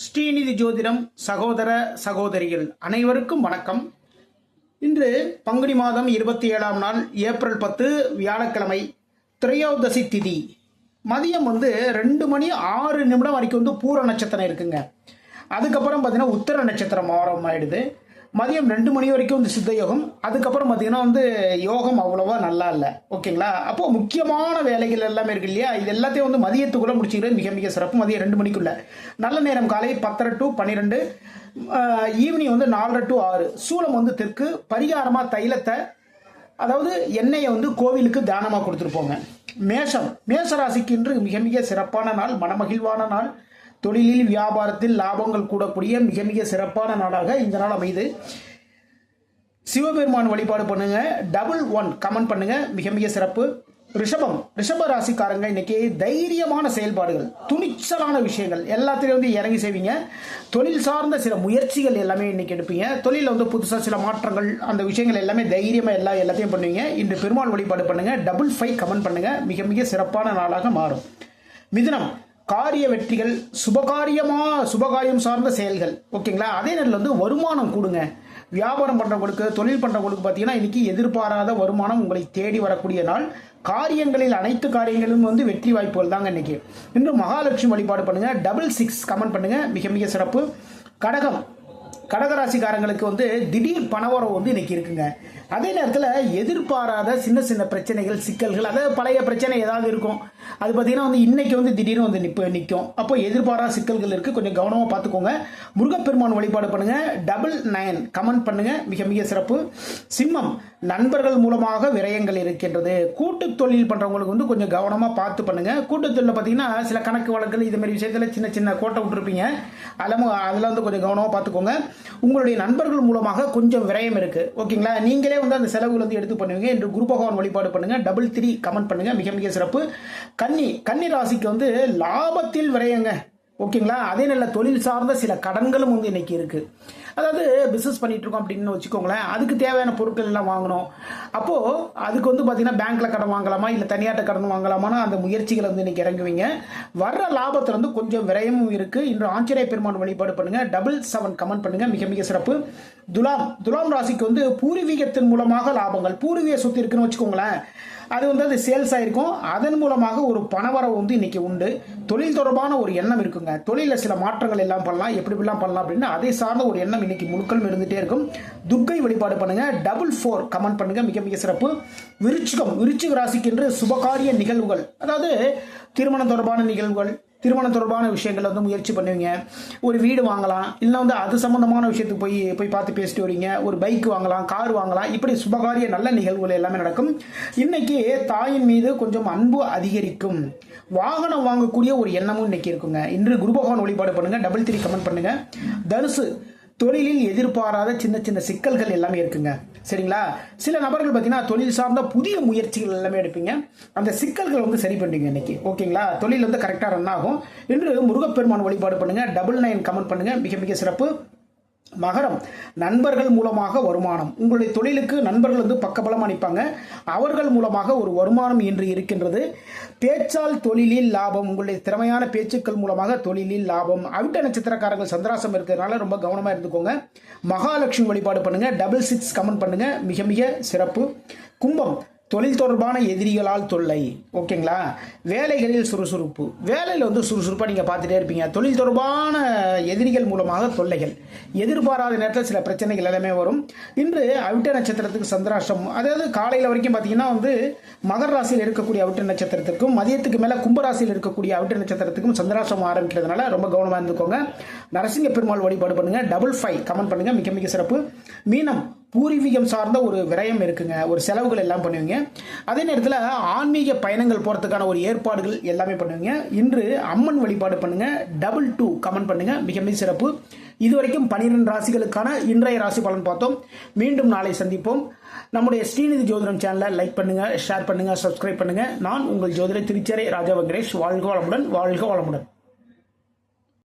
ஸ்ரீநிதி ஜோதிடம் சகோதர சகோதரிகள் அனைவருக்கும் வணக்கம். இன்று பங்குனி மாதம் 27ஆம் நாள் ஏப்ரல் 10 வியாழக்கிழமை, திரையோதசி திதி. மதியம் 2 மணி 6 நிமிடம் வரைக்கும் பூர நட்சத்திரம் இருக்குங்க. அதுக்கப்புறம் பார்த்தீங்கன்னா உத்தர நட்சத்திரம் ஆரம்பமாயிடுது. மதியம் 2 மணி வரைக்கும் சித்த யோகம். அதுக்கப்புறம் பார்த்தீங்கன்னா யோகம் அவ்வளோவா நல்லா இல்லை. ஓகேங்களா? அப்போ முக்கியமான வேலைகள் எல்லாமே இருக்கு இல்லையா, இது எல்லாத்தையும் மதியத்துக்குள்ள முடிச்சுக்கிறது மிக மிக சிறப்பு. மதியம் 2 மணிக்குள்ள. நல்ல நேரம் காலை 10:30 to 12, ஈவினிங் 4:00 to 6. சூலம் தெற்கு. பரிகாரமா தைலத்தை, அதாவது எண்ணெயை கோவிலுக்கு தானமாக கொடுத்துருப்போங்க. மேஷ ராசிக்கு இன்று மிக மிக சிறப்பான நாள், மனமகிழ்வான நாள். தொழிலில் வியாபாரத்தில் லாபங்கள் கூடக்கூடிய மிக மிக சிறப்பான நாளாக இந்த நாள் அமைது. சிவபெருமான் வழிபாடு பண்ணுங்க. 11 கமெண்ட் பண்ணுங்க, மிக மிக சிறப்பு. ரிஷப ராசிக்காரங்க இன்னைக்கு தைரியமான செயல்பாடுகள், துணிச்சலான விஷயங்கள் எல்லாத்திலையும் இறங்கி செய்வீங்க. தொழில் சார்ந்த சில முயற்சிகள் எல்லாமே இன்னைக்கு எடுப்பீங்க. தொழிலில் புதுசாக சில மாற்றங்கள், அந்த விஷயங்கள் எல்லாமே தைரியமா எல்லாத்தையும் பண்ணுவீங்க. இன்று பெருமாள் வழிபாடு பண்ணுங்க. 55 கமெண்ட் பண்ணுங்க, மிக மிக சிறப்பான நாளாக மாறும். மிதுனம், காரிய வெற்றிகள், சுபகாரியம் சார்ந்த செயல்கள். ஓகேங்களா? அதே நேரத்தில் வருமானம் கூடுங்க. வியாபாரம் பண்றவங்களுக்கு, தொழில் பண்றவங்களுக்கு பார்த்தீங்கன்னா இன்னைக்கு எதிர்பாராத வருமானம் உங்களை தேடி வரக்கூடிய நாள். காரியங்களில் அனைத்து காரியங்களும் வெற்றி வாய்ப்புகள் தாங்க இன்னைக்கு. இன்று மகாலட்சுமி வழிபாடு பண்ணுங்க. 66 கமெண்ட் பண்ணுங்க, மிக மிக சிறப்பு. கடகராசிக்காரங்களுக்கு திடீர் பணவரவு இன்னைக்கு இருக்குங்க. அதே நேரத்தில் எதிர்பாராத சின்ன சின்ன பிரச்சனைகள், சிக்கல்கள், அதாவது பழைய பிரச்சனை ஏதாவது இருக்கும், அது பார்த்தீங்கன்னா இன்னைக்கு திடீர்னு நிற்கும். அப்போ எதிர்பாராத சிக்கல்கள் இருக்கு, கொஞ்சம் கவனமாக பார்த்துக்கோங்க. முருகப்பெருமான் வழிபாடு பண்ணுங்க. 99 கமெண்ட் பண்ணுங்க, மிக மிக சிறப்பு. சிம்மம், நண்பர்கள் மூலமாக விரயங்கள் இருக்கின்றது. கூட்டு தொழில் பண்றவங்களுக்கு கொஞ்சம் கவனமாக பார்த்து பண்ணுங்க. கூட்டு தொழில் பார்த்தீங்கன்னா சில கணக்கு வழக்குகள், இது மாதிரி விஷயத்துல சின்ன சின்ன கோட்டை விட்டுருப்பீங்க. அதில் கொஞ்சம் கவனமாக பார்த்துக்கோங்க. உங்களுடைய நண்பர்கள் மூலமாக கொஞ்சம் விரயம் இருக்கு. ஓகேங்களா? நீங்களே அந்த செலவுகள் எடுத்து பண்ணுவீங்க. என்று குரு பகவான் வழிபாடு பண்ணுங்க. 33 கமெண்ட் பண்ணுங்க, மிக மிக சிறப்பு. கன்னி ராசிக்கு லாபத்தில் விரயங்க. ஓகேங்களா? அதே நல்ல தொழில் சார்ந்த சில கடன்களும் இன்னைக்கு இருக்கு. அதாவது பிசினஸ் பண்ணிட்டு இருக்கோம் அப்படின்னு வச்சுக்கோங்களேன், அதுக்கு தேவையான பொருட்கள் எல்லாம் வாங்கணும். அப்போ அதுக்கு பார்த்தீங்கன்னா பேங்க்ல கடன் வாங்கலாமா, இல்லை தனியாட்ட கடன் வாங்கலாமான்னு அந்த முயற்சிகளை இன்னைக்கு இறங்குவீங்க. வர்ற லாபத்துல கொஞ்சம் விரயமும் இருக்கு. இன்று ஆஞ்சநேய பெருமான் வழிபாடு பண்ணுங்க. 77 கமெண்ட் பண்ணுங்க, மிக மிக சிறப்பு. துலாம் ராசிக்கு பூர்வீகத்தின் மூலமாக லாபங்கள். பூர்வீக சொத்து இருக்குன்னு வச்சுக்கோங்களேன், அது சேல்ஸ் ஆயிருக்கும். அதன் மூலமாக ஒரு பணவரவு இன்னைக்கு உண்டு. தொழில் தொடர்பான ஒரு எண்ணம் இருக்குங்க. தொழில சில மாற்றங்கள் எல்லாம் பண்ணலாம், எப்படிலாம் பண்ணலாம் அப்படின்னு அதை சார்ந்த ஒரு எண்ணம் இன்னைக்கு முழுக்கள் இருந்துட்டே இருக்கும். துர்க்கை வழிபாடு பண்ணுங்க. 44 கமெண்ட் பண்ணுங்க, மிக மிக சிறப்பு. விருச்சிக ராசிக்கு என்று சுபகாரிய நிகழ்வுகள், அதாவது திருமணம் தொடர்பான நிகழ்வுகள், திருமணம் தொடர்பான விஷயங்கள் முயற்சி பண்ணுவீங்க. ஒரு வீடு வாங்கலாம், இல்லை அது சம்பந்தமான விஷயத்துக்கு போய் பார்த்து பேசிட்டு வரீங்க. ஒரு பைக் வாங்கலாம், கார் வாங்கலாம். இப்படி சுபகாரிய நல்ல நிகழ்வுகள் எல்லாமே நடக்கும். இன்னைக்கு தாயின் மீது கொஞ்சம் அன்பு அதிகரிக்கும். வாகனம் வாங்கக்கூடிய ஒரு எண்ணமும் இன்னைக்கு இருக்குங்க. இன்று குரு பகவான் வழிபாடு பண்ணுங்க. 33 கமெண்ட் பண்ணுங்க. தனுசு, தொழிலில் எதிர்பாராத சின்ன சின்ன சிக்கல்கள் எல்லாமே இருக்குங்க. சரிங்களா? சில நபர்கள் பார்த்தீங்கன்னா தொழில் சார்ந்த புதிய முயற்சிகள் எல்லாமே எடுப்பீங்க. அந்த சிக்கல்கள் சரி பண்ணுவீங்க இன்னைக்கு. ஓகேங்களா? தொழில் கரெக்டாக ரன் ஆகும். இன்று முருகப்பெருமான் வழிபாடு பண்ணுங்க. 99 கமெண்ட் பண்ணுங்க, மிக மிக சிறப்பு. மகரம், நண்பர்கள் மூலமாக வருமானம். உங்களுடைய தொழிலுக்கு நண்பர்கள் பக்கபலம் அளிப்பாங்க. அவர்கள் மூலமாக ஒரு வருமானம் இன்று இருக்கின்றது. பேச்சால் தொழிலில் லாபம். உங்களுடைய திறமையான பேச்சுக்கள் மூலமாக தொழிலில் லாபம். அவிட்ட நட்சத்திரக்காரர்கள் சந்திராசம் இருக்கிறதுனால ரொம்ப கவனமா இருந்துக்கோங்க. மகாலட்சுமி வழிபாடு பண்ணுங்க. 66 கமெண்ட் பண்ணுங்க, மிக மிக சிறப்பு. கும்பம், தொழில் தொடர்பான எதிரிகளால் தொல்லை. ஓகேங்களா? வேலைகளில் சுறுசுறுப்பு. வேலையில் சுறுசுறுப்பாக நீங்கள் பார்த்துட்டே இருப்பீங்க. தொழில் தொடர்பான எதிரிகள் மூலமாக தொல்லைகள், எதிர்பாராத நேரத்தில் சில பிரச்சனைகள் எல்லாமே வரும். இன்று அவிட்ட நட்சத்திரத்துக்கு சந்திராஷ்டம், அதாவது காலையில் வரைக்கும் பார்த்தீங்கன்னா மகர ராசியில் இருக்கக்கூடிய அவிட்ட நட்சத்திரத்திற்கும், மதியத்துக்கு மேலே கும்பராசியில் இருக்கக்கூடிய அவிட்ட நட்சத்திரத்துக்கும் சந்திராஷ்டம் ஆரம்பிக்கிறதுனால ரொம்ப கவனமாக இருந்துக்கோங்க. நரசிங்க பெருமாள் வழிபாடு பண்ணுங்க. 55 கமெண்ட் பண்ணுங்க, மிக மிக சிறப்பு. மீனம், பூர்வீகம் சார்ந்த ஒரு விரயம் இருக்குங்க. ஒரு செலவுகள் எல்லாம் பண்ணுவீங்க. அதே நேரத்தில் ஆன்மீக பயணங்கள் போறதுக்கான ஒரு ஏற்பாடுகள் எல்லாமே பண்ணுவீங்க. இன்று அம்மன் வழிபாடு பண்ணுங்க. 22 கமெண்ட் பண்ணுங்க, மிக மிக சிறப்பு. இதுவரைக்கும் 12 ராசிகளுக்கான இன்றைய ராசி பலன் பார்த்தோம். மீண்டும் நாளை சந்திப்போம். நம்முடைய ஸ்ரீநிதி ஜோதிடம் சேனலை லைக் பண்ணுங்க, ஷேர் பண்ணுங்க, சப்ஸ்கிரைப் பண்ணுங்க. நான் உங்கள் ஜோதிடர் திருச்சேரை ராஜா வெங்கடேஷ். வாழ்க வளமுடன், வாழ்க வளமுடன்.